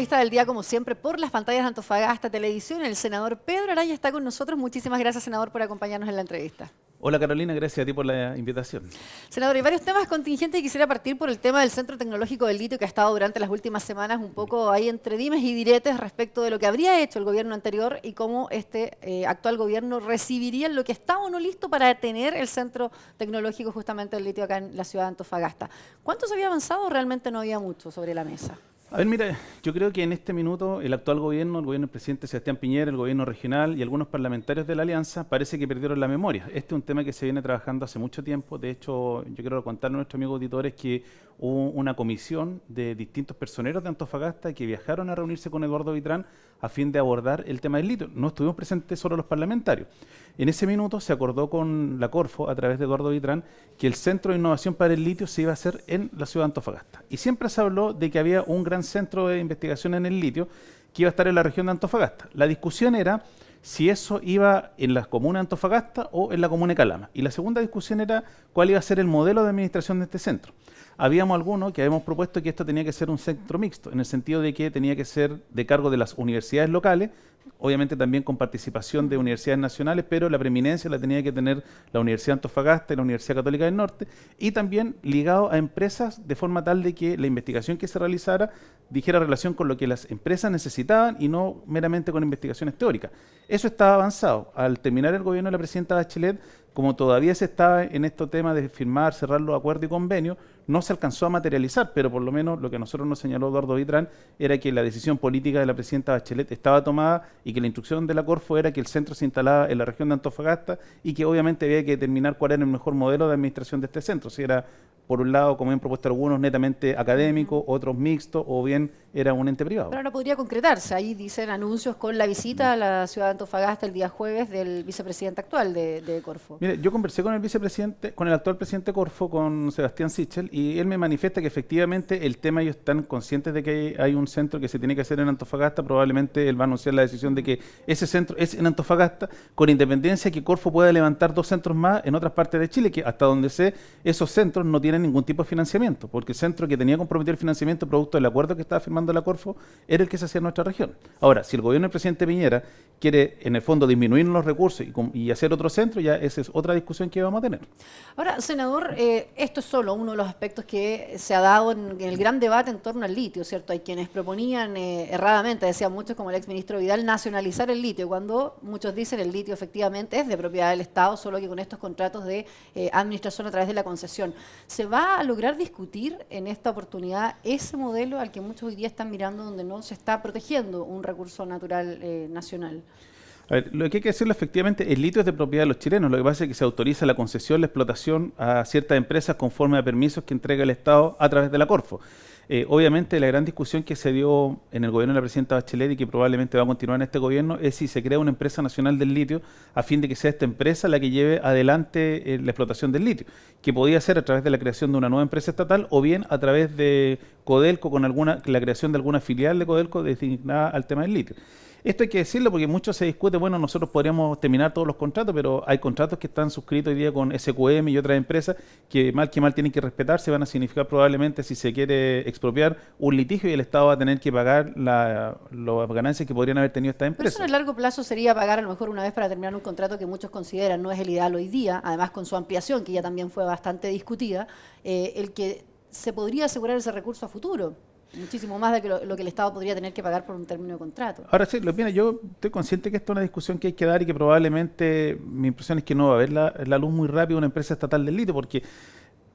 entrevista del día, como siempre, por las pantallas de Antofagasta Televisión. El senador Pedro Araya está con nosotros. Muchísimas gracias, senador, por acompañarnos en la entrevista. Hola Carolina, gracias a ti por la invitación. Senador, hay varios temas contingentes y quisiera partir por el tema del Centro Tecnológico del Litio, que ha estado durante las últimas semanas un poco ahí entre dimes y diretes respecto de lo que habría hecho el gobierno anterior y cómo este actual gobierno recibiría lo que está o no listo para tener el Centro Tecnológico justamente del Litio acá en la ciudad de Antofagasta. ¿Cuánto se había avanzado? Realmente no había mucho sobre la mesa. A ver, mira, yo creo que en este minuto el actual gobierno, el gobierno del presidente Sebastián Piñera, el gobierno regional y algunos parlamentarios de la Alianza parece que perdieron la memoria. Este es un tema que se viene trabajando hace mucho tiempo. De hecho, yo quiero contarle a nuestros amigos auditores que hubo una comisión de distintos personeros de Antofagasta que viajaron a reunirse con Eduardo Vitrán a fin de abordar el tema del litio. No estuvimos presentes solo los parlamentarios. En ese minuto se acordó con la Corfo, a través de Eduardo Vitrán, que el Centro de Innovación para el Litio se iba a hacer en la ciudad de Antofagasta. Y siempre se habló de que había un gran centro de investigación en el litio que iba a estar en la región de Antofagasta. La discusión era si eso iba en la comuna de Antofagasta o en la comuna de Calama. Y la segunda discusión era cuál iba a ser el modelo de administración de este centro. Habíamos algunos que habíamos propuesto que esto tenía que ser un centro mixto, en el sentido de que tenía que ser de cargo de las universidades locales, obviamente también con participación de universidades nacionales, pero la preeminencia la tenía que tener la Universidad de Antofagasta y la Universidad Católica del Norte, y también ligado a empresas de forma tal de que la investigación que se realizara dijera relación con lo que las empresas necesitaban y no meramente con investigaciones teóricas. Eso estaba avanzado. Al terminar el gobierno de la presidenta Bachelet, como todavía se estaba en estos temas de firmar, cerrar los acuerdos y convenios, no se alcanzó a materializar, pero por lo menos lo que a nosotros nos señaló Eduardo Vitrán era que la decisión política de la presidenta Bachelet estaba tomada y que la instrucción de la Corfo era que el centro se instalaba en la región de Antofagasta y que obviamente había que determinar cuál era el mejor modelo de administración de este centro, si era por un lado, como han propuesto algunos, netamente académico, otros mixtos, o bien era un ente privado. Pero no podría concretarse. Ahí dicen anuncios con la visita a la ciudad de Antofagasta el día jueves del vicepresidente actual de Corfo. Mire, yo conversé con el vicepresidente, con el actual presidente Corfo, con Sebastián Sichel, y él me manifiesta que efectivamente el tema, ellos están conscientes de que hay un centro que se tiene que hacer en Antofagasta. Probablemente él va a anunciar la decisión de que ese centro es en Antofagasta, con independencia que Corfo pueda levantar 2 centros más en otras partes de Chile, que hasta donde sé, esos centros no tienen ningún tipo de financiamiento, porque el centro que tenía comprometido el financiamiento producto del acuerdo que estaba firmando la Corfo era el que se hacía en nuestra región. Ahora, si el gobierno del presidente Piñera quiere en el fondo disminuir los recursos y hacer otro centro, ya esa es otra discusión que vamos a tener. Ahora, senador, esto es solo uno de los aspectos que se ha dado en el gran debate en torno al litio, ¿cierto? Hay quienes proponían erradamente, decían muchos como el exministro Vidal, nacionalizar el litio, cuando muchos dicen el litio efectivamente es de propiedad del Estado, solo que con estos contratos de administración a través de la concesión. ¿Se va a lograr discutir en esta oportunidad ese modelo al que muchos hoy día están mirando, donde no se está protegiendo un recurso natural nacional? A ver, lo que hay que decirlo efectivamente, el litio es de propiedad de los chilenos. Lo que pasa es que se autoriza la concesión, la explotación a ciertas empresas conforme a permisos que entrega el Estado a través de la Corfo. Obviamente la gran discusión que se dio en el gobierno de la presidenta Bachelet y que probablemente va a continuar en este gobierno es si se crea una empresa nacional del litio a fin de que sea esta empresa la que lleve adelante la explotación del litio, que podía ser a través de la creación de una nueva empresa estatal o bien a través de Codelco con la creación de alguna filial de Codelco destinada al tema del litio. Esto hay que decirlo porque mucho se discute, bueno, nosotros podríamos terminar todos los contratos, pero hay contratos que están suscritos hoy día con SQM y otras empresas que mal tienen que respetarse, van a significar probablemente si se quiere expropiar un litigio y el Estado va a tener que pagar las ganancias que podrían haber tenido estas empresas. Pero eso en el largo plazo sería pagar a lo mejor una vez para terminar un contrato que muchos consideran no es el ideal hoy día, además con su ampliación, que ya también fue bastante discutida, el que se podría asegurar ese recurso a futuro. Muchísimo más de que lo que el Estado podría tener que pagar por un término de contrato. Ahora sí, mira, yo estoy consciente que esta es una discusión que hay que dar y que probablemente mi impresión es que no va a haber la luz muy rápido una empresa estatal del litio, porque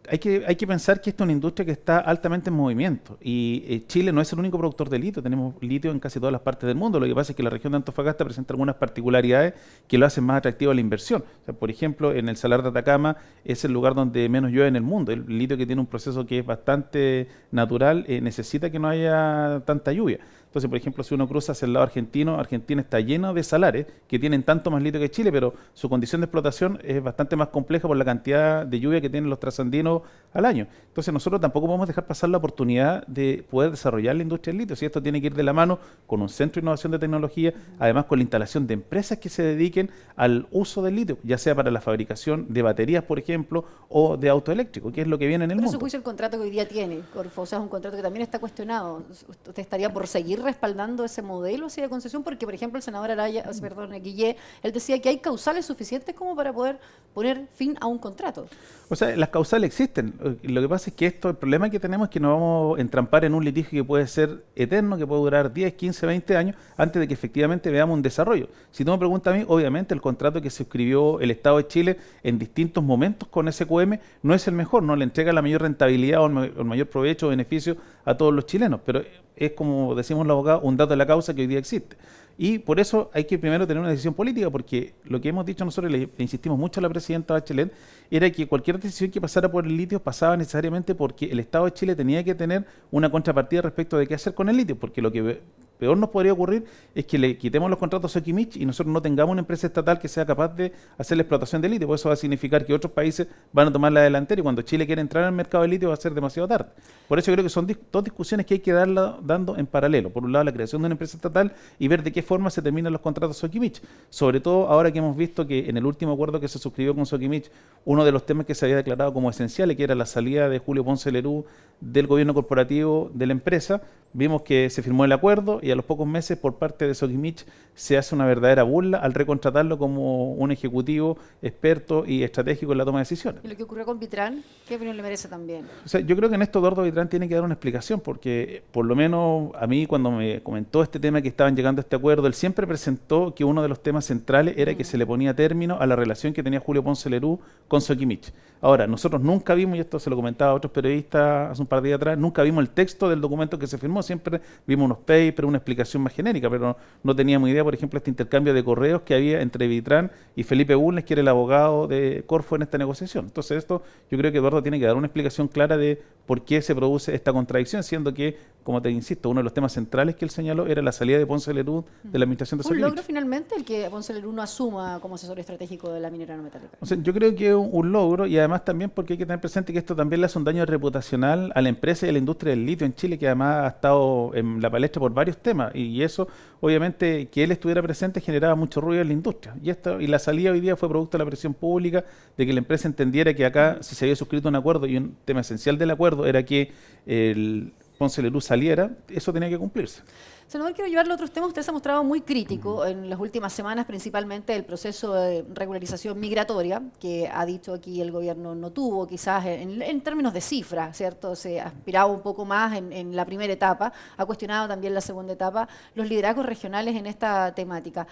hay que pensar que esta es una industria que está altamente en movimiento y Chile no es el único productor de litio, tenemos litio en casi todas las partes del mundo. Lo que pasa es que la región de Antofagasta presenta algunas particularidades que lo hacen más atractivo a la inversión. O sea, por ejemplo, en el Salar de Atacama es el lugar donde menos llueve en el mundo. El litio, que tiene un proceso que es bastante natural, necesita que no haya tanta lluvia. Entonces, por ejemplo, si uno cruza hacia el lado argentino, Argentina está lleno de salares que tienen tanto más litio que Chile, pero su condición de explotación es bastante más compleja por la cantidad de lluvia que tienen los trasandinos al año. Entonces, nosotros tampoco podemos dejar pasar la oportunidad de poder desarrollar la industria del litio. Si esto tiene que ir de la mano con un centro de innovación de tecnología, además con la instalación de empresas que se dediquen al uso del litio, ya sea para la fabricación de baterías, por ejemplo, o de autos eléctricos, que es lo que viene en el Pero mundo. a su juicio el contrato que hoy día tiene Corfo, o sea, es un contrato que también está cuestionado. ¿Usted estaría por seguir respaldando ese modelo así de concesión? Porque, por ejemplo, el senador Araya, perdón, Guillé, él decía que hay causales suficientes como para poder poner fin a un contrato. O sea, las causales existen. Lo que pasa es que el problema que tenemos es que nos vamos a entrampar en un litigio que puede ser eterno, que puede durar 10, 15, 20 años, antes de que efectivamente veamos un desarrollo. Si tú me preguntas a mí, obviamente el contrato que suscribió el Estado de Chile en distintos momentos con SQM no es el mejor, no le entrega la mayor rentabilidad o el mayor provecho o beneficio a todos los chilenos, pero es, como decimos los abogados, un dato de la causa que hoy día existe. Y por eso hay que primero tener una decisión política, porque lo que hemos dicho nosotros, le insistimos mucho a la presidenta Bachelet, era que cualquier decisión que pasara por el litio pasaba necesariamente porque el Estado de Chile tenía que tener una contrapartida respecto de qué hacer con el litio, porque lo que peor nos podría ocurrir es que le quitemos los contratos a Sokimich y nosotros no tengamos una empresa estatal que sea capaz de hacer la explotación del litio. Por eso va a significar que otros países van a tomar la delantera y cuando Chile quiere entrar al mercado del litio va a ser demasiado tarde. Por eso yo creo que son dos discusiones que hay que dando en paralelo. Por un lado, la creación de una empresa estatal y ver de qué forma se terminan los contratos Sokimich. Sobre todo ahora que hemos visto que en el último acuerdo que se suscribió con Sokimich, uno de los temas que se había declarado como esenciales, que era la salida de Julio Ponce Lerú del gobierno corporativo de la empresa, vimos que se firmó el acuerdo y a los pocos meses por parte de Sokimich se hace una verdadera burla al recontratarlo como un ejecutivo experto y estratégico en la toma de decisiones. ¿Y lo que ocurrió con Vitrán? ¿Qué opinión le merece también? O sea, yo creo que en esto Eduardo Vitrán tiene que dar una explicación porque por lo menos a mí cuando me comentó este tema que estaban llegando a este acuerdo, él siempre presentó que uno de los temas centrales era que se le ponía término a la relación que tenía Julio Ponce Lerú con Sokimich. Ahora, nosotros nunca vimos, y esto se lo comentaba a otros periodistas hace un par de días atrás, nunca vimos el texto del documento que se firmó, siempre vimos unos papers, una explicación más genérica, pero no teníamos idea, por ejemplo, este intercambio de correos que había entre Vitrán y Felipe Bulnes, que era el abogado de Corfo en esta negociación. Entonces esto, yo creo que Eduardo tiene que dar una explicación clara de por qué se produce esta contradicción, siendo que, como te insisto, uno de los temas centrales que él señaló era la salida de Ponce Lerú de la administración de Sokimich. ¿Un logro finalmente el que Ponce Lerú no asuma como asesor estratégico de la minera no metálica? O sea, yo creo que es un logro y además también porque hay que tener presente que esto también le hace un daño reputacional a la empresa y a la industria del litio en Chile, que además ha estado en la palestra por varios temas y eso, obviamente, que él estuviera presente generaba mucho ruido en la industria. Y la salida hoy día fue producto de la presión pública, de que la empresa entendiera que acá, si se había suscrito un acuerdo y un tema esencial del acuerdo era que el Ponce Lerú saliera, eso tenía que cumplirse. Senador, quiero llevarle a otros temas. Usted se ha mostrado muy crítico en las últimas semanas, principalmente del proceso de regularización migratoria, que ha dicho aquí el gobierno no tuvo, quizás en términos de cifras, ¿cierto? Se aspiraba un poco más en la primera etapa, ha cuestionado también la segunda etapa, los liderazgos regionales en esta temática.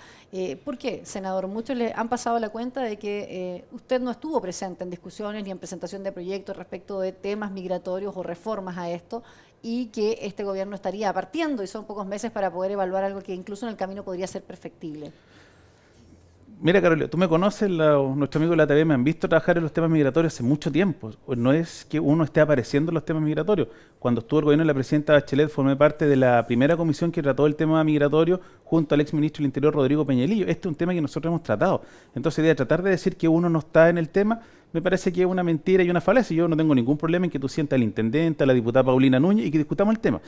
¿Por qué, senador? Muchos le han pasado la cuenta de que usted no estuvo presente en discusiones ni en presentación de proyectos respecto de temas migratorios o reformas a esto, y que este gobierno estaría partiendo y son pocos meses para poder evaluar algo que incluso en el camino podría ser perfectible. Mira, Carolina, tú me conoces, nuestros amigos de la TV me han visto trabajar en los temas migratorios hace mucho tiempo. No es que uno esté apareciendo en los temas migratorios. Cuando estuvo el gobierno de la presidenta Bachelet, formé parte de la primera comisión que trató el tema migratorio junto al exministro del Interior, Rodrigo Peñalillo. Este es un tema que nosotros hemos tratado. Entonces, de tratar de decir que uno no está en el tema, me parece que es una mentira y una falacia. Yo no tengo ningún problema en que tú sientas al intendente, a la diputada Paulina Núñez y que discutamos el tema.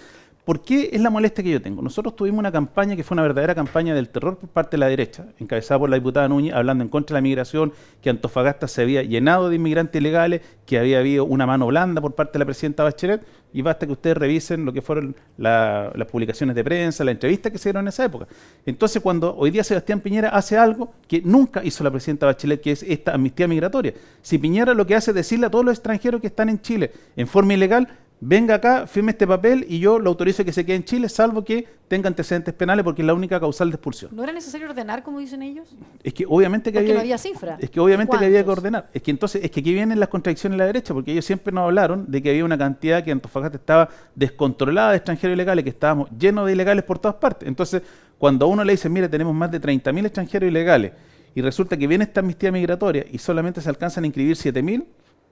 ¿Por qué es la molestia que yo tengo? Nosotros tuvimos una campaña que fue una verdadera campaña del terror por parte de la derecha, encabezada por la diputada Núñez, hablando en contra de la migración, que Antofagasta se había llenado de inmigrantes ilegales, que había habido una mano blanda por parte de la presidenta Bachelet, y basta que ustedes revisen lo que fueron las publicaciones de prensa, las entrevistas que se dieron en esa época. Entonces, cuando hoy día Sebastián Piñera hace algo que nunca hizo la presidenta Bachelet, que es esta amnistía migratoria. Si Piñera lo que hace es decirle a todos los extranjeros que están en Chile en forma ilegal, venga acá, firme este papel y yo lo autorizo que se quede en Chile, salvo que tenga antecedentes penales, porque es la única causal de expulsión. ¿No era necesario ordenar, como dicen ellos? Es que obviamente que porque no había cifra. Es que obviamente que había que ordenar. Es que entonces, es que aquí vienen las contradicciones de la derecha, porque ellos siempre nos hablaron de que había una cantidad que Antofagasta estaba descontrolada de extranjeros ilegales, que estábamos llenos de ilegales por todas partes. Entonces, cuando a uno le dicen, mire, tenemos más de 30.000 extranjeros ilegales, y resulta que viene esta amnistía migratoria y solamente se alcanzan a inscribir 7.000,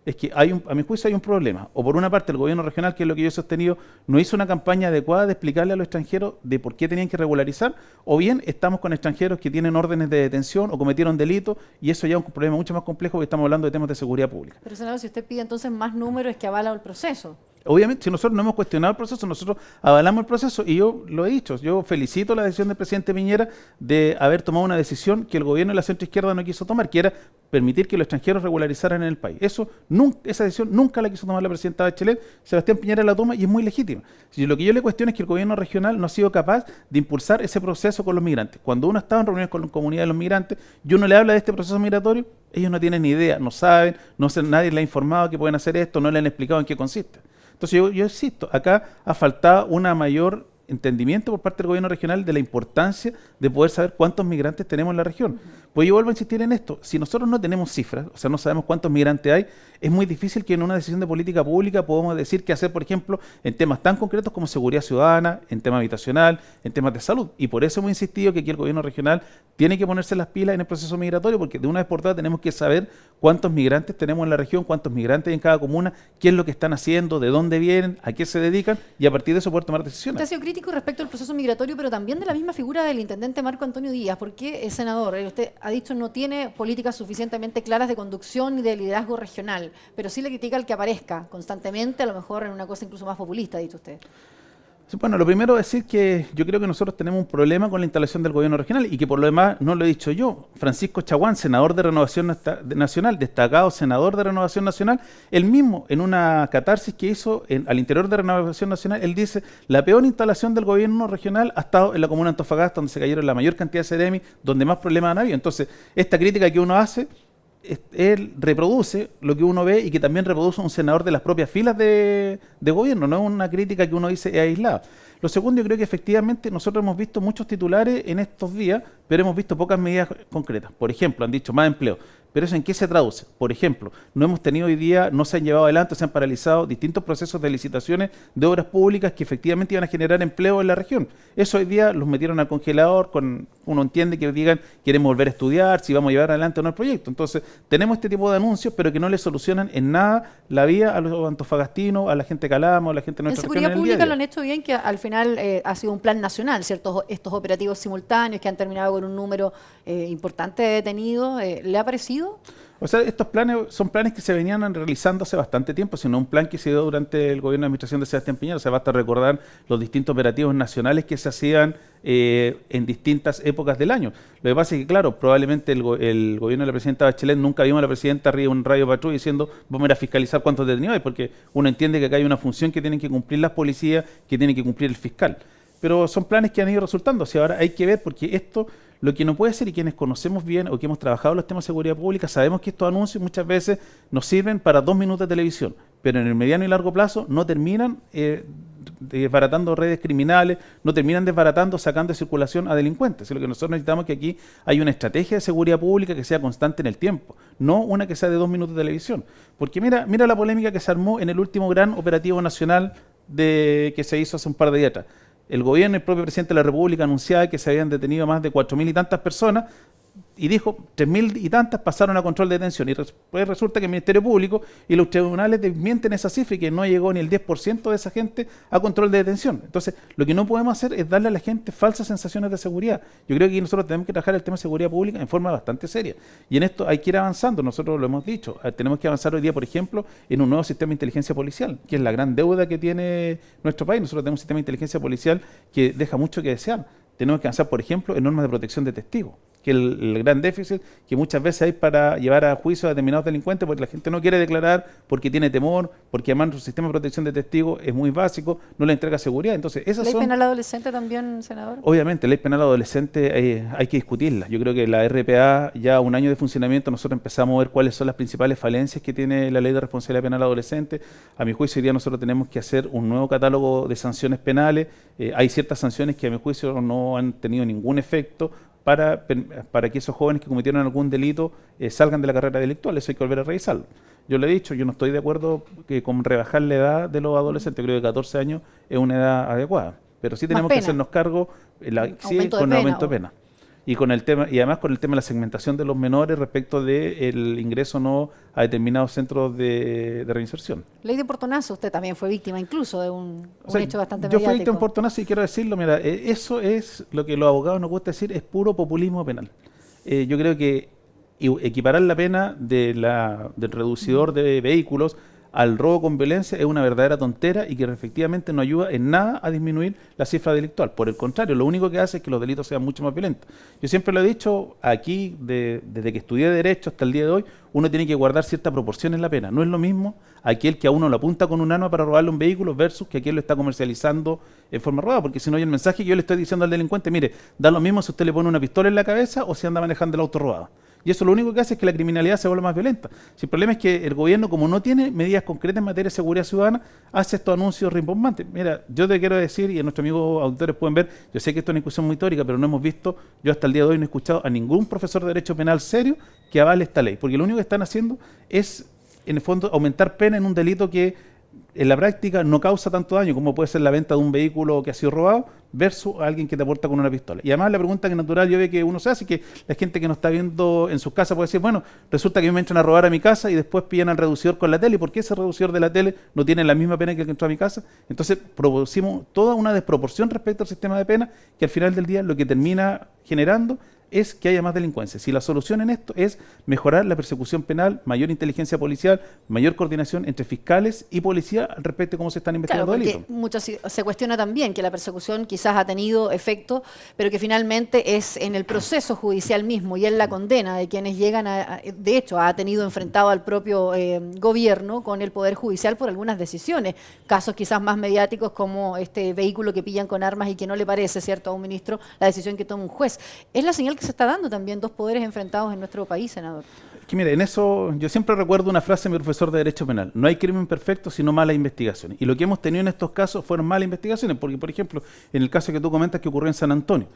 es que a mi juicio hay un problema. O por una parte el gobierno regional, que es lo que yo he sostenido, no hizo una campaña adecuada de explicarle a los extranjeros de por qué tenían que regularizar, o bien estamos con extranjeros que tienen órdenes de detención o cometieron delitos, y eso ya es un problema mucho más complejo porque estamos hablando de temas de seguridad pública. Pero, senador, si usted pide entonces más números, es que avala el proceso. Obviamente, si nosotros no hemos cuestionado el proceso, nosotros avalamos el proceso y yo lo he dicho, yo felicito la decisión del presidente Piñera de haber tomado una decisión que el gobierno de la centroizquierda no quiso tomar, que era permitir que los extranjeros regularizaran en el país. Esa decisión nunca la quiso tomar la presidenta Bachelet, Sebastián Piñera la toma y es muy legítima. Si lo que yo le cuestiono es que el gobierno regional no ha sido capaz de impulsar ese proceso con los migrantes. Cuando uno estaba en reuniones con la comunidad de los migrantes y uno le habla de este proceso migratorio, ellos no tienen ni idea, no saben, nadie les ha informado que pueden hacer esto, no le han explicado en qué consiste. Entonces yo insisto, acá ha faltado una mayor entendimiento por parte del gobierno regional de la importancia de poder saber cuántos migrantes tenemos en la región. Pues yo vuelvo a insistir en esto, si nosotros no tenemos cifras, o sea, no sabemos cuántos migrantes hay, es muy difícil que en una decisión de política pública podamos decir qué hacer, por ejemplo, en temas tan concretos como seguridad ciudadana, en temas habitacional, en temas de salud. Y por eso hemos insistido que aquí el gobierno regional tiene que ponerse las pilas en el proceso migratorio, porque de una vez por todas tenemos que saber cuántos migrantes tenemos en la región, cuántos migrantes hay en cada comuna, qué es lo que están haciendo, de dónde vienen, a qué se dedican, y a partir de eso poder tomar decisiones. Usted ha sido crítico respecto al proceso migratorio, pero también de la misma figura del intendente Marco Antonio Díaz, porque es senador, usted ha dicho no tiene políticas suficientemente claras de conducción ni de liderazgo regional, pero sí le critica al que aparezca constantemente, a lo mejor en una cosa incluso más populista, ha dicho usted. Bueno, lo primero es decir que yo creo que nosotros tenemos un problema con la instalación del gobierno regional y que por lo demás no lo he dicho yo. Francisco Chaguán, senador de Renovación Nacional, destacado senador de Renovación Nacional, él mismo en una catarsis que hizo al interior de Renovación Nacional, él dice, la peor instalación del gobierno regional ha estado en la comuna de Antofagasta, donde se cayeron la mayor cantidad de Ceremi, donde más problemas han habido. Entonces, esta crítica que uno hace, él reproduce lo que uno ve y que también reproduce un senador de las propias filas de gobierno, no es una crítica que uno dice es aislada. Lo segundo, yo creo que efectivamente nosotros hemos visto muchos titulares en estos días, pero hemos visto pocas medidas concretas. Por ejemplo, han dicho más empleo. ¿Pero eso en qué se traduce? Por ejemplo, no hemos tenido hoy día, no se han llevado adelante, se han paralizado distintos procesos de licitaciones de obras públicas que efectivamente iban a generar empleo en la región. Eso hoy día los metieron al congelador, uno entiende que digan queremos volver a estudiar, si vamos a llevar adelante o no el proyecto. Entonces, tenemos este tipo de anuncios, pero que no le solucionan en nada la vida a los antofagastinos, a la gente de Calama, a la gente de nuestra región. En seguridad pública lo han hecho bien, que al final ha sido un plan nacional, ¿cierto? Estos operativos simultáneos que han terminado con un número importante de detenidos. ¿Le ha parecido? O sea, estos planes son planes que se venían realizando hace bastante tiempo, sino un plan que se dio durante el gobierno de administración de Sebastián Piñera. O sea, basta recordar los distintos operativos nacionales que se hacían en distintas épocas del año. Lo que pasa es que, claro, probablemente el gobierno de la presidenta Bachelet nunca vimos a la presidenta arriba en un radio patrulla diciendo vamos a ir a fiscalizar cuántos detenidos hay, porque uno entiende que acá hay una función que tienen que cumplir las policías, que tiene que cumplir el fiscal. Pero son planes que han ido resultando. O sea, ahora hay que ver, porque esto, lo que no puede ser, y quienes conocemos bien o que hemos trabajado los temas de seguridad pública, sabemos que estos anuncios muchas veces nos sirven para 2 minutos de televisión, pero en el mediano y largo plazo no terminan desbaratando redes criminales, no terminan desbaratando, sacando de circulación a delincuentes. Lo que nosotros necesitamos es que aquí hay una estrategia de seguridad pública que sea constante en el tiempo, no una que sea de 2 minutos de televisión. Porque mira la polémica que se armó en el último gran operativo nacional que se hizo hace un par de días atrás. El gobierno, el propio presidente de la República anunciaba que se habían detenido más de 4.000 y tantas personas y dijo 3.000 y tantas pasaron a control de detención. Y después resulta que el Ministerio Público y los tribunales desmienten esa cifra y que no llegó ni el 10% de esa gente a control de detención. Entonces, lo que no podemos hacer es darle a la gente falsas sensaciones de seguridad. Yo creo que nosotros tenemos que trabajar el tema de seguridad pública en forma bastante seria. Y en esto hay que ir avanzando, nosotros lo hemos dicho. Tenemos que avanzar hoy día, por ejemplo, en un nuevo sistema de inteligencia policial, que es la gran deuda que tiene nuestro país. Nosotros tenemos un sistema de inteligencia policial que deja mucho que desear. Tenemos que avanzar, por ejemplo, en normas de protección de testigos, que es el gran déficit que muchas veces hay para llevar a juicio a determinados delincuentes, porque la gente no quiere declarar, porque tiene temor, porque además nuestro sistema de protección de testigos es muy básico, no le entrega seguridad. Entonces, esas ¿Ley penal adolescente también, senador? Obviamente, ley penal adolescente hay que discutirla. Yo creo que la RPA, ya un año de funcionamiento, nosotros empezamos a ver cuáles son las principales falencias que tiene la ley de responsabilidad penal adolescente. A mi juicio, hoy día nosotros tenemos que hacer un nuevo catálogo de sanciones penales. Hay ciertas sanciones que a mi juicio no han tenido ningún efecto para que esos jóvenes que cometieron algún delito salgan de la carrera delictual. Eso hay que volver a revisarlo. Yo le he dicho, yo no estoy de acuerdo con rebajar la edad de los adolescentes. Creo que 14 años es una edad adecuada, pero sí tenemos que hacernos cargo con el aumento de pena. Y con el tema, y además con el tema de la segmentación de los menores respecto del ingreso no a determinados centros de reinserción. Ley de portonazo, usted también fue víctima incluso de un hecho bastante mediático. Yo fui víctima de un portonazo y quiero decirlo, mira, eso es lo que los abogados nos gusta decir, es puro populismo penal. Yo creo que equiparar la pena del reducidor de vehículos al robo con violencia es una verdadera tontera y que efectivamente no ayuda en nada a disminuir la cifra delictual. Por el contrario, lo único que hace es que los delitos sean mucho más violentos. Yo siempre lo he dicho aquí, desde que estudié Derecho hasta el día de hoy, uno tiene que guardar cierta proporción en la pena. No es lo mismo aquel que a uno lo apunta con un arma para robarle un vehículo versus que aquel lo está comercializando en forma robada, porque si no hay el mensaje que yo le estoy diciendo al delincuente, mire, da lo mismo si usted le pone una pistola en la cabeza o si anda manejando el auto robado. Y eso lo único que hace es que la criminalidad se vuelva más violenta. Si el problema es que el gobierno, como no tiene medidas concretas en materia de seguridad ciudadana, hace estos anuncios rimbombantes. Mira, yo te quiero decir, y nuestros amigos auditores pueden ver, yo sé que esto es una discusión muy teórica, pero no hemos visto, yo hasta el día de hoy no he escuchado a ningún profesor de Derecho Penal serio que avale esta ley, porque lo único que están haciendo es, en el fondo, aumentar pena en un delito que en la práctica no causa tanto daño como puede ser la venta de un vehículo que ha sido robado versus a alguien que te aporta con una pistola. Y además la pregunta que natural yo veo que uno se hace, que la gente que nos está viendo en sus casas puede decir, bueno, resulta que me entran a robar a mi casa y después pillan al reducidor con la tele, ¿y por qué ese reducidor de la tele no tiene la misma pena que el que entró a mi casa? Entonces producimos toda una desproporción respecto al sistema de pena que al final del día lo que termina generando es que haya más delincuencia. Si la solución en esto es mejorar la persecución penal, mayor inteligencia policial, mayor coordinación entre fiscales y policía respecto a cómo se están investigando delitos. delitos. Mucho se cuestiona también que la persecución quizás ha tenido efecto, pero que finalmente es en el proceso judicial mismo y en la condena de quienes llegan de hecho, ha tenido enfrentado al propio gobierno con el Poder Judicial por algunas decisiones. Casos quizás más mediáticos como este vehículo que pillan con armas y que no le parece, ¿cierto?, a un ministro la decisión que toma un juez. Es la señal que se está dando también, dos poderes enfrentados en nuestro país, senador. Que mire, en eso yo siempre recuerdo una frase de mi profesor de Derecho Penal: no hay crimen perfecto, sino malas investigaciones. Y lo que hemos tenido en estos casos fueron malas investigaciones, porque, por ejemplo, en el caso que tú comentas que ocurrió en San Antonio,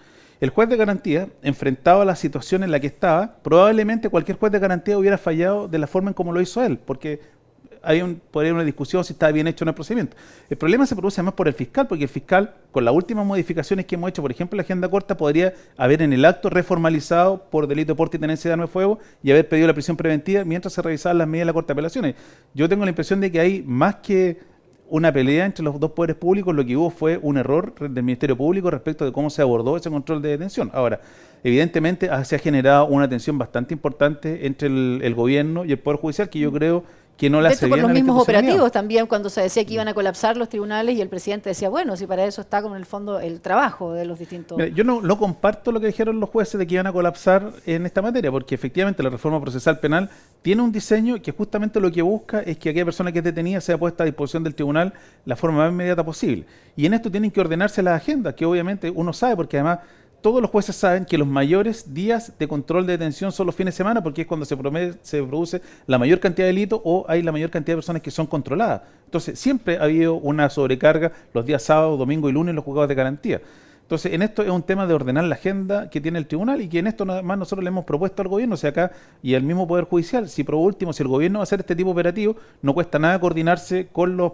el juez de garantía, enfrentado a la situación en la que estaba, probablemente cualquier juez de garantía hubiera fallado de la forma en como lo hizo él, porque podría haber una discusión si estaba bien hecho en el procedimiento. El problema se produce además por el fiscal, porque el fiscal, con las últimas modificaciones que hemos hecho, por ejemplo, en la agenda corta, podría haber en el acto reformalizado por delito de porte y tenencia de arma de fuego y haber pedido la prisión preventiva mientras se revisaban las medidas de la Corte de Apelaciones. Yo tengo la impresión de que hay más que una pelea entre los dos poderes públicos, lo que hubo fue un error del Ministerio Público respecto de cómo se abordó ese control de detención. Ahora, evidentemente se ha generado una tensión bastante importante entre el gobierno y el Poder Judicial, que yo creo que no le hace bien a la con los mismos institucionalidad. operativos también, cuando se decía que iban a colapsar los tribunales y el presidente decía, bueno, si para eso está con el fondo el trabajo de los distintos... Mira, yo no comparto lo que dijeron los jueces de que iban a colapsar en esta materia, porque efectivamente la reforma procesal penal tiene un diseño que justamente lo que busca es que aquella persona que es detenida sea puesta a disposición del tribunal la forma más inmediata posible. Y en esto tienen que ordenarse las agendas, que obviamente uno sabe, porque además todos los jueces saben que los mayores días de control de detención son los fines de semana, porque es cuando se produce la mayor cantidad de delitos o hay la mayor cantidad de personas que son controladas. Entonces, siempre ha habido una sobrecarga los días sábado, domingo y lunes en los juzgados de garantía. Entonces, en esto es un tema de ordenar la agenda que tiene el tribunal y que en esto nada más nosotros le hemos propuesto al gobierno, o sea, acá y al mismo Poder Judicial, si por último, si el gobierno va a hacer este tipo de operativo, no cuesta nada coordinarse con los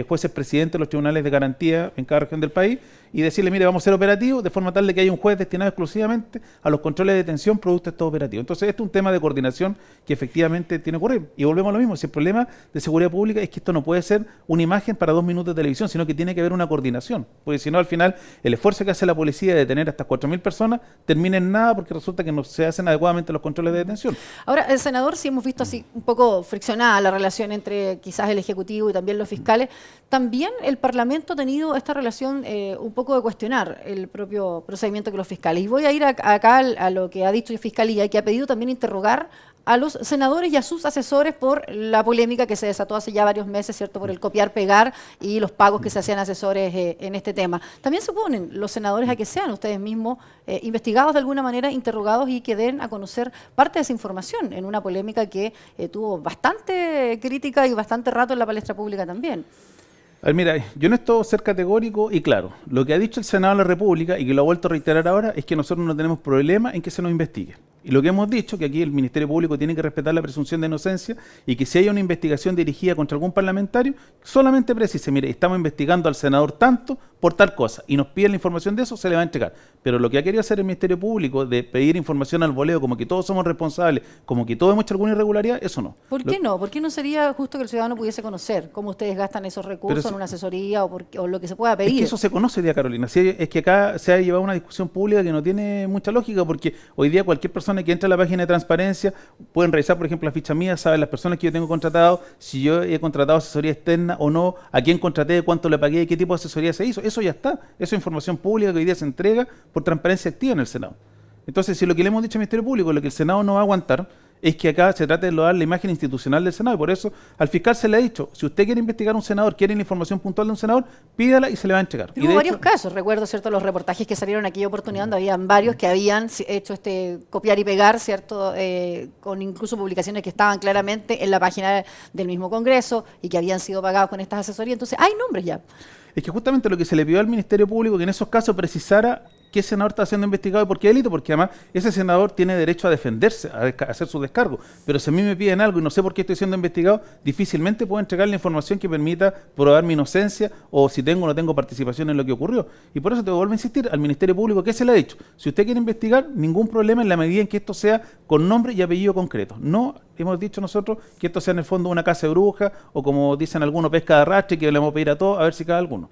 jueces presidentes de los tribunales de garantía en cada región del país y decirle, mire, vamos a ser operativos de forma tal de que haya un juez destinado exclusivamente a los controles de detención producto de estos operativos. Entonces, esto es un tema de coordinación que efectivamente tiene que ocurrir. Y volvemos a lo mismo, si el problema de seguridad pública es que esto no puede ser una imagen para 2 minutos de televisión, sino que tiene que haber una coordinación, porque si no, al final, el esfuerzo que hace la policía de detener a estas 4.000 personas termina en nada porque resulta que no se hacen adecuadamente los controles de detención. Ahora, el senador, sí hemos visto así un poco friccionada la relación entre quizás el Ejecutivo y también los fiscales. También el Parlamento ha tenido esta relación un poco de cuestionar el propio procedimiento que los fiscales. Y voy a ir acá a lo que ha dicho la Fiscalía, que ha pedido también interrogar a los senadores y a sus asesores por la polémica que se desató hace ya varios meses, ¿cierto?, por el copiar-pegar y los pagos que se hacían asesores en este tema. También se oponen los senadores a que sean ustedes mismos investigados de alguna manera, interrogados y que den a conocer parte de esa información en una polémica que tuvo bastante crítica y bastante rato en la palestra pública también. A ver, mira, yo no estoy ser categórico y claro, lo que ha dicho el Senado de la República y que lo ha vuelto a reiterar ahora es que nosotros no tenemos problema en que se nos investigue. Y lo que hemos dicho, que aquí el Ministerio Público tiene que respetar la presunción de inocencia y que si hay una investigación dirigida contra algún parlamentario, solamente precise, mire, estamos investigando al senador tanto por tal cosa y nos piden la información de eso, se le va a entregar. Pero lo que ha querido hacer el Ministerio Público de pedir información al voleo, como que todos somos responsables, como que todos hemos hecho alguna irregularidad, eso no. ¿Por qué no? ¿Por qué no sería justo que el ciudadano pudiese conocer cómo ustedes gastan esos recursos en una asesoría o lo que se pueda pedir? Es que eso se conoce, Carolina. Es que acá se ha llevado una discusión pública que no tiene mucha lógica, porque hoy día cualquier persona persona que entra a la página de transparencia, pueden revisar, por ejemplo, la ficha mía, saben las personas que yo tengo contratado, si yo he contratado asesoría externa o no, a quién contraté, cuánto le pagué, qué tipo de asesoría se hizo. Eso ya está. Eso es información pública que hoy día se entrega por transparencia activa en el Senado. Entonces, si lo que le hemos dicho al Ministerio Público, lo que el Senado no va a aguantar, es que acá se trate de lograr la imagen institucional del Senado, y por eso al fiscal se le ha dicho, si usted quiere investigar a un senador, quiere la información puntual de un senador, pídala y se le va a entregar. Hubo varios casos, recuerdo, ¿cierto?, los reportajes que salieron en aquella oportunidad, donde habían varios que habían hecho copiar y pegar, ¿cierto?, con incluso publicaciones que estaban claramente en la página del mismo Congreso y que habían sido pagados con estas asesorías. Entonces, hay nombres ya. Es que justamente lo que se le pidió al Ministerio Público, que en esos casos precisara qué senador está siendo investigado y por qué delito, porque además ese senador tiene derecho a defenderse, a hacer su descargo. Pero si a mí me piden algo y no sé por qué estoy siendo investigado, difícilmente puedo entregar la información que permita probar mi inocencia o si tengo o no tengo participación en lo que ocurrió. Y por eso te vuelvo a insistir al Ministerio Público, ¿qué se le ha dicho? Si usted quiere investigar, ningún problema en la medida en que esto sea con nombre y apellido concreto. No hemos dicho nosotros que esto sea en el fondo una casa de brujas o, como dicen algunos, pesca de arrastre, que le vamos a pedir a todos a ver si cae alguno.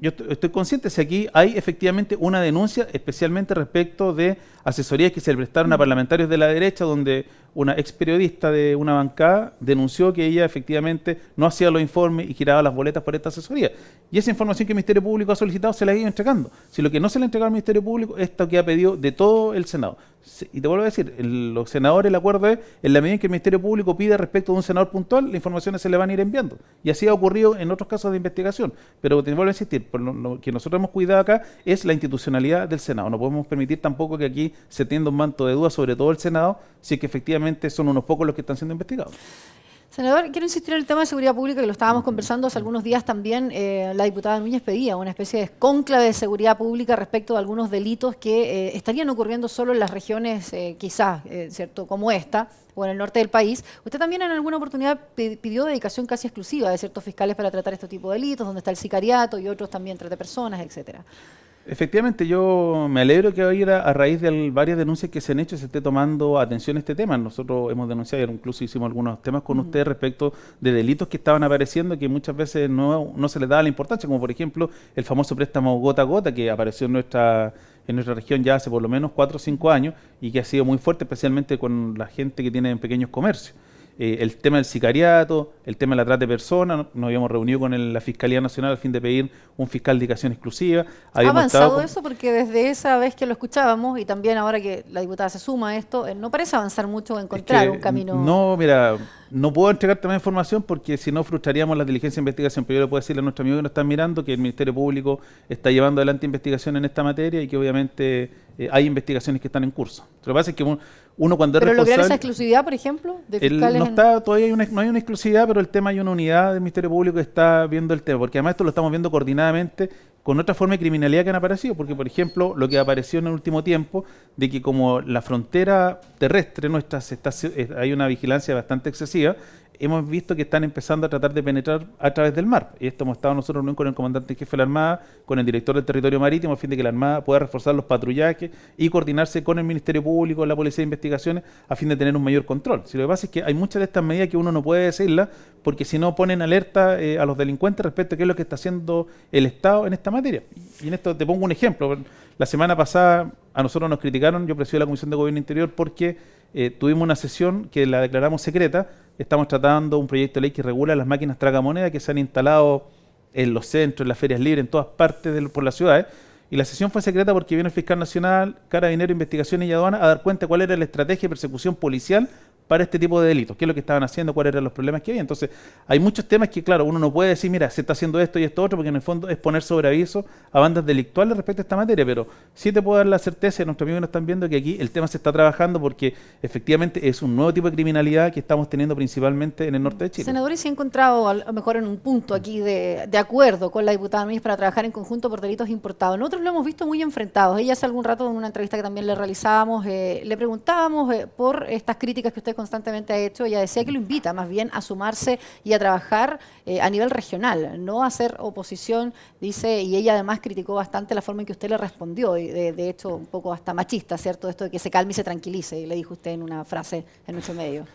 Yo estoy consciente si aquí hay efectivamente una denuncia, especialmente respecto de asesorías que se le prestaron a parlamentarios de la derecha, donde una ex periodista de una bancada denunció que ella efectivamente no hacía los informes y giraba las boletas por esta asesoría. Y esa información que el Ministerio Público ha solicitado se la ha ido entregando. Si lo que no se le ha entregado al Ministerio Público es esto que ha pedido de todo el Senado. Y te vuelvo a decir, los senadores, el acuerdo es, en la medida en que el Ministerio Público pide respecto de un senador puntual, las informaciones se le van a ir enviando. Y así ha ocurrido en otros casos de investigación. Pero te vuelvo a insistir, por lo que nosotros hemos cuidado acá es la institucionalidad del Senado. No podemos permitir tampoco que aquí se tienda un manto de duda sobre todo el Senado, si es que efectivamente son unos pocos los que están siendo investigados. Senador, quiero insistir en el tema de seguridad pública, que lo estábamos conversando hace algunos días también. La diputada Núñez pedía una especie de cónclave de seguridad pública respecto de algunos delitos que estarían ocurriendo solo en las regiones, quizás, ¿cierto?, como esta, o en el norte del país. Usted también en alguna oportunidad pidió dedicación casi exclusiva de ciertos fiscales para tratar este tipo de delitos, donde está el sicariato y otros también trata de personas, etcétera. Efectivamente, yo me alegro que hoy a raíz de varias denuncias que se han hecho se esté tomando atención a este tema. Nosotros hemos denunciado, incluso hicimos algunos temas con ustedes respecto de delitos que estaban apareciendo que muchas veces no se les daba la importancia, como por ejemplo el famoso préstamo gota a gota que apareció en nuestra región ya hace por lo menos 4 o 5 años y que ha sido muy fuerte, especialmente con la gente que tiene pequeños comercios. El tema del sicariato, el tema de la trata de personas, nos habíamos reunido con la Fiscalía Nacional al fin de pedir un fiscal de dedicación exclusiva. ¿Ha avanzado eso? Porque desde esa vez que lo escuchábamos y también ahora que la diputada se suma a esto, no parece avanzar mucho o encontrar un camino. No, mira, no puedo entregarte más información porque si no frustraríamos la diligencia de investigación, pero yo le puedo decirle a nuestro amigo que nos están mirando que el Ministerio Público está llevando adelante investigación en esta materia y que obviamente hay investigaciones que están en curso. Lo que pasa es que uno cuando es ¿Pero responsable... lograr esa exclusividad, por ejemplo, de fiscales? Todavía no hay una exclusividad, pero el tema hay una unidad del Ministerio Público que está viendo el tema, porque además esto lo estamos viendo coordinadamente con otra forma de criminalidad que han aparecido, porque por ejemplo lo que apareció en el último tiempo, de que como la frontera terrestre nuestra hay una vigilancia bastante excesiva, hemos visto que están empezando a tratar de penetrar a través del mar. Y esto hemos estado nosotros reunidos con el comandante en jefe de la Armada, con el director del territorio marítimo, a fin de que la Armada pueda reforzar los patrullajes y coordinarse con el Ministerio Público, la Policía de Investigaciones, a fin de tener un mayor control. Si lo que pasa es que hay muchas de estas medidas que uno no puede decirlas, porque si no ponen alerta a los delincuentes respecto a qué es lo que está haciendo el Estado en esta materia. Y en esto te pongo un ejemplo. La semana pasada a nosotros nos criticaron, yo presidí la Comisión de Gobierno Interior porque tuvimos una sesión que la declaramos secreta. Estamos tratando un proyecto de ley que regula las máquinas tragamonedas que se han instalado en los centros, en las ferias libres, en todas partes por las ciudades. Y la sesión fue secreta porque vino el fiscal nacional, Carabinero, Investigaciones y Aduana a dar cuenta cuál era la estrategia de persecución policial para este tipo de delitos, qué es lo que estaban haciendo, cuáles eran los problemas que había. Entonces, hay muchos temas que, claro, uno no puede decir, mira, se está haciendo esto y esto otro, porque en el fondo es poner sobre aviso a bandas delictuales respecto a esta materia, pero sí te puedo dar la certeza, y nuestros amigos nos están viendo, que aquí el tema se está trabajando porque efectivamente es un nuevo tipo de criminalidad que estamos teniendo principalmente en el norte de Chile. Senador, ¿y se ha encontrado a lo mejor en un punto aquí de acuerdo con la diputada Núñez para trabajar en conjunto por delitos importados? Nosotros lo hemos visto muy enfrentados. Ella hace algún rato en una entrevista que también le realizábamos, le preguntábamos por estas críticas que usted constantemente ha hecho. Ella decía que lo invita más bien a sumarse y a trabajar a nivel regional, no a hacer oposición, dice, y ella además criticó bastante la forma en que usted le respondió, y de hecho un poco hasta machista, ¿cierto? Esto de que se calme y se tranquilice, y le dijo usted en una frase en nuestro medio.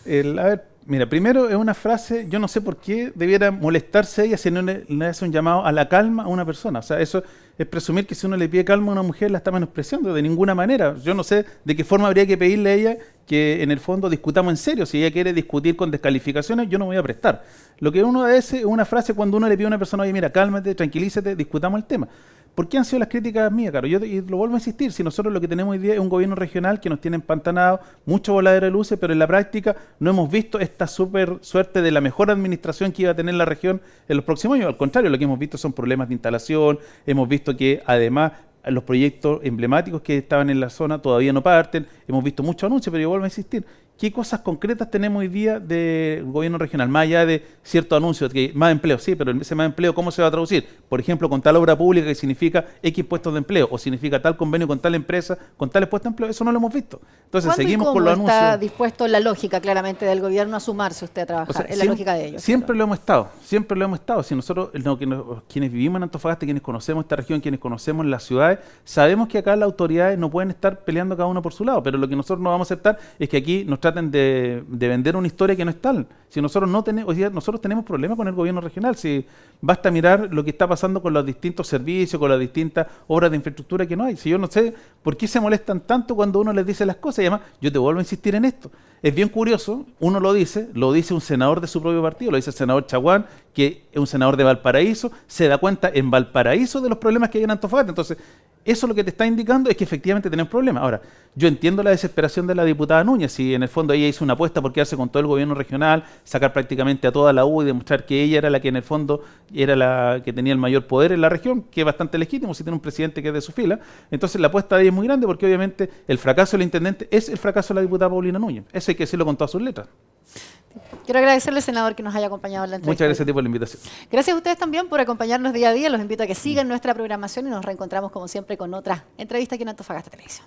A ver, mira, primero es una frase, yo no sé por qué debiera molestarse ella si no le hace un llamado a la calma a una persona. O sea, eso es presumir que si uno le pide calma a una mujer la está menospreciando de ninguna manera. Yo no sé de qué forma habría que pedirle a ella que en el fondo discutamos en serio. Si ella quiere discutir con descalificaciones, yo no me voy a prestar. Lo que uno hace es una frase cuando uno le pide a una persona, oye, mira, cálmate, tranquilízate, discutamos el tema. ¿Por qué han sido las críticas mías, Caro? Yo y lo vuelvo a insistir, si nosotros lo que tenemos hoy día es un gobierno regional que nos tiene empantanados, mucho voladero de luces, pero en la práctica no hemos visto esta súper suerte de la mejor administración que iba a tener la región en los próximos años. Al contrario, lo que hemos visto son problemas de instalación, hemos visto que además los proyectos emblemáticos que estaban en la zona todavía no parten, hemos visto muchos anuncios, pero yo vuelvo a insistir, ¿qué cosas concretas tenemos hoy día del gobierno regional? Más allá de ciertos anuncios, que más empleo, sí, pero ese más empleo, ¿cómo se va a traducir? Por ejemplo, con tal obra pública que significa X puestos de empleo, o significa tal convenio con tal empresa, con tales puestos de empleo, eso no lo hemos visto. Entonces seguimos con los anuncios. ¿Está dispuesto la lógica claramente del gobierno a sumarse usted a trabajar? O sea, en la lógica de ellos. Siempre lo hemos estado. Si nosotros, quienes vivimos en Antofagasta, quienes conocemos esta región, quienes conocemos las ciudades, sabemos que acá las autoridades no pueden estar peleando cada uno por su lado, pero lo que nosotros no vamos a aceptar es que aquí nos traten de vender una historia que no es tal. Si nosotros no tenemos, hoy día nosotros tenemos problemas con el gobierno regional, si basta mirar lo que está pasando con los distintos servicios, con las distintas obras de infraestructura que no hay. Si yo no sé por qué se molestan tanto cuando uno les dice las cosas, y además yo te vuelvo a insistir en esto. Es bien curioso, uno lo dice un senador de su propio partido, lo dice el senador Chaguán, que es un senador de Valparaíso, se da cuenta en Valparaíso de los problemas que hay en Antofagasta. Entonces, eso lo que te está indicando es que efectivamente tenemos problemas. Ahora, yo entiendo la desesperación de la diputada Núñez, si en el fondo ella hizo una apuesta por quedarse con todo el gobierno regional, sacar prácticamente a toda la U y demostrar que ella era la que en el fondo era la que tenía el mayor poder en la región, que es bastante legítimo si tiene un presidente que es de su fila. Entonces la apuesta de ella es muy grande porque obviamente el fracaso del intendente es el fracaso de la diputada Paulina Núñez. Eso hay que decirlo con todas sus letras. Quiero agradecerle, senador, que nos haya acompañado en la entrevista. Muchas gracias a ti por la invitación. Gracias a ustedes también por acompañarnos día a día. Los invito a que sigan nuestra programación y nos reencontramos como siempre con otra entrevista aquí en Antofagasta Televisión.